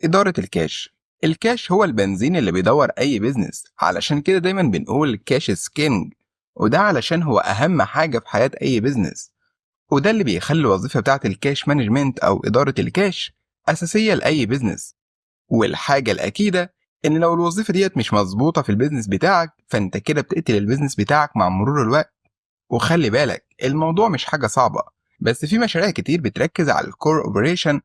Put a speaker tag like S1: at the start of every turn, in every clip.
S1: إدارة الكاش. الكاش هو البنزين اللي بيدور أي بيزنس، علشان كده دايما بنقول الكاش سكينج، وده علشان هو أهم حاجة في حياة أي بيزنس، وده اللي بيخلي الوظيفة بتاعة الكاش مانجمنت أو إدارة الكاش أساسية لأي بيزنس. والحاجة الأكيدة إن لو الوظيفة ديت مش مظبوطة في البيزنس بتاعك، فأنت كده بتقتل البيزنس بتاعك مع مرور الوقت. وخلي بالك الموضوع مش حاجة صعبة، بس في مشاريع كتير بتركز على الكور اوبريشن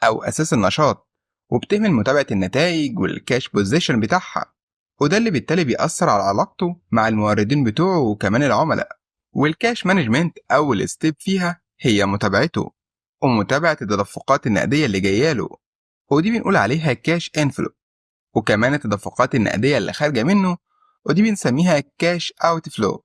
S1: أو أساس النشاط، وبتهمل متابعة النتائج والكاش بوزيشن بتاعها، وده اللي بالتالي بيأثر على علاقته مع الموردين بتوعه وكمان العملاء. والكاش مانجمنت أول ستيب فيها هي متابعته، ومتابعة التدفقات النقدية اللي جاياله، ودي بنقول عليها كاش انفلو. وكمان التدفقات النقدية اللي خارجة منه، ودي بنسميها كاش اوت فلو.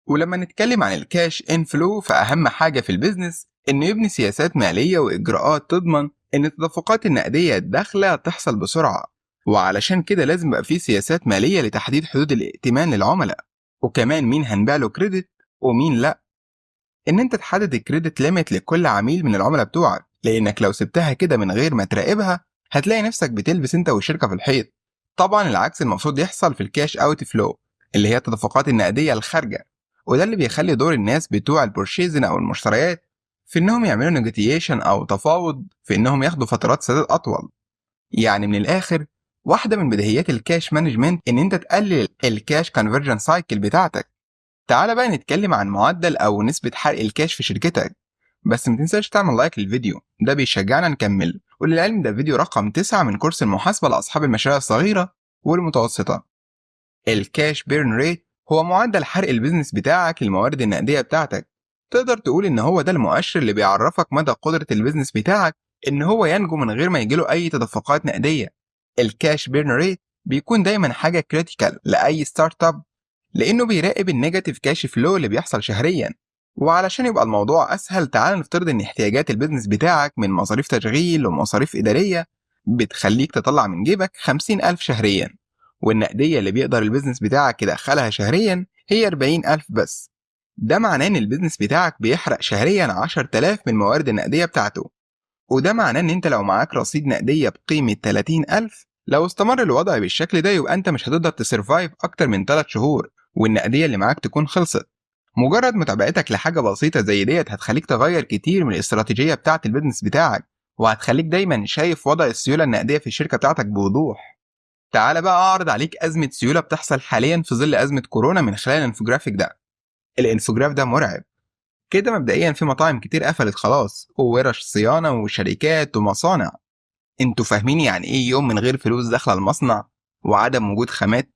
S1: ولما نتكلم عن الكاش انفلو، فأهم حاجة في البيزنس إنه يبني سياسات مالية وإجراءات تضمن إن التدفقات النقدية الداخلة تحصل بسرعة. وعلشان كده لازم يبقى في سياسات مالية لتحديد حدود الائتمان للعملاء، وكمان مين هنبيع له كريدت ومين لأ. إن أنت تحدد الكريدت ليميت لكل عميل من العملاء بتوعك، لأنك لو سبتها كده من غير ما تراقبها هتلاقي نفسك بتلبس أنت والشركة في الحيط. طبعا العكس المفروض يحصل في الكاش اوت فلو، اللي هي التدفقات النقدية الخارجة، وده اللي بيخلي دور الناس بتوع البورشيزن أو المشتريات في إنهم يعملوا نيجوتيشن أو تفاوض في إنهم ياخدوا فترات سداد أطول. يعني من الآخر، واحدة من بديهيات الكاش مانجمنت إن أنت تقلل الكاش كونفرجن سايكل بتاعتك. تعال بقى نتكلم عن معدل أو نسبة حرق الكاش في شركتك، بس ما تنساش تعمل لايك للفيديو، ده بيشجعنا نكمل. وللعلم ده فيديو رقم 9 من كورس المحاسبة لأصحاب المشاريع الصغيرة والمتوسطة. الكاش بيرن ريت هو معدل حرق البيزنس بتاعك للموارد النقدية بتاعتك. تقدر تقول إن هو ده المؤشر اللي بيعرفك مدى قدرة البيزنس بتاعك إن هو ينجو من غير ما يجيله أي تدفقات نقدية. الكاش بيرن ريت بيكون دايما حاجة كريتيكال لأي ستارت اب، لأنه بيراقب النيجاتيف كاش فلو اللي بيحصل شهريا. وعلشان يبقى الموضوع أسهل، تعال نفترض إن احتياجات البيزنس بتاعك من مصاريف تشغيل ومصاريف إدارية بتخليك تطلع من جيبك 50,000 شهريا، والنقدية اللي بيقدر البيزنس بتاعك يدخلها شهريا هي 40,000 بس. ده معناه إن البيزنس بتاعك بيحرق شهريا 10,000 من الموارد النقدية بتاعته. وده معناه إن أنت لو معاك رصيد نقدية بقيمة 30,000، لو استمر الوضع بالشكل ده يبقى أنت مش هتقدر تسرفايف أكتر من 3 شهور والنقدية اللي معاك تكون خلصت. مجرد متابعتك لحاجة بسيطة زي ديت هتخليك تغير كتير من الاستراتيجية بتاعة البيزنس بتاعك، وهتخليك دايما شايف وضع السيولة النقدية في الشركة بتاعتك بوضوح. تعال بقى أعرض عليك أزمة سيولة بتحصل حاليا في ظل أزمة كورونا من خلال الانفوجرافيك ده. الانفوجراف ده مرعب. كده مبدئيا في مطاعم كتير قفلت خلاص، وورش صيانة وشركات ومصانع. انتوا فاهمين يعني ايه يوم من غير فلوس داخله المصنع وعدم وجود خامات؟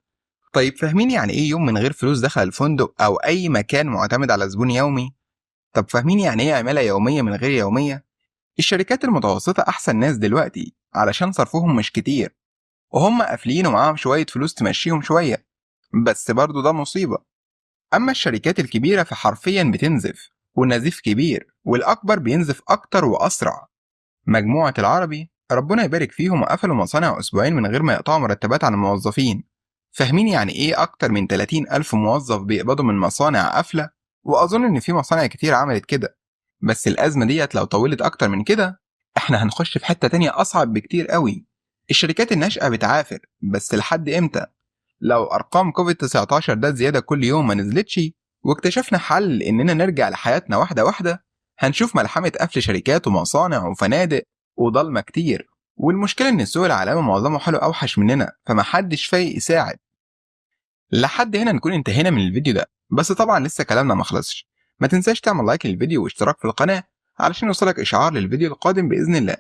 S1: طيب فاهمين يعني ايه يوم من غير فلوس داخل الفندق او اي مكان معتمد على زبون يومي؟ طب فاهمين يعني ايه عمالة يومية من غير يومية؟ الشركات المتوسطة احسن ناس دلوقتي علشان صرفهم مش كتير، وهم قافلين ومعاهم شوية فلوس تمشيهم شوية، بس برضو ده مصيبة. اما الشركات الكبيرة فحرفيا بتنزف، والنزيف كبير والاكبر بينزف اكتر واسرع. مجموعة العربي ربنا يبارك فيهم قفلوا مصانع أسبوعين من غير ما يقطعوا مرتبات عن الموظفين. فاهمين يعني إيه أكتر من 30,000 موظف بيقبضوا من مصانع قافلة؟ وأظن إن في مصانع كتير عملت كده. بس الأزمة ديت لو طولت أكتر من كده، إحنا هنخش في حتة تانية أصعب بكتير قوي. الشركات الناشئة بتعافر، بس لحد إمتى؟ لو أرقام كوفيد 19 ده زيادة كل يوم ما نزلتش، واكتشفنا حل إننا نرجع لحياتنا واحدة واحدة، هنشوف ملحمة قفل شركات ومصانع وفنادق وضلمة كتير. والمشكلة إن السوق العالمي معظمه حاله أوحش مننا، فمحدش فايق يساعد. لحد هنا نكون انتهينا من الفيديو ده، بس طبعا لسه كلامنا مخلصش. ما تنساش تعمل لايك للفيديو واشتراك في القناة علشان يوصلك إشعار للفيديو القادم بإذن الله.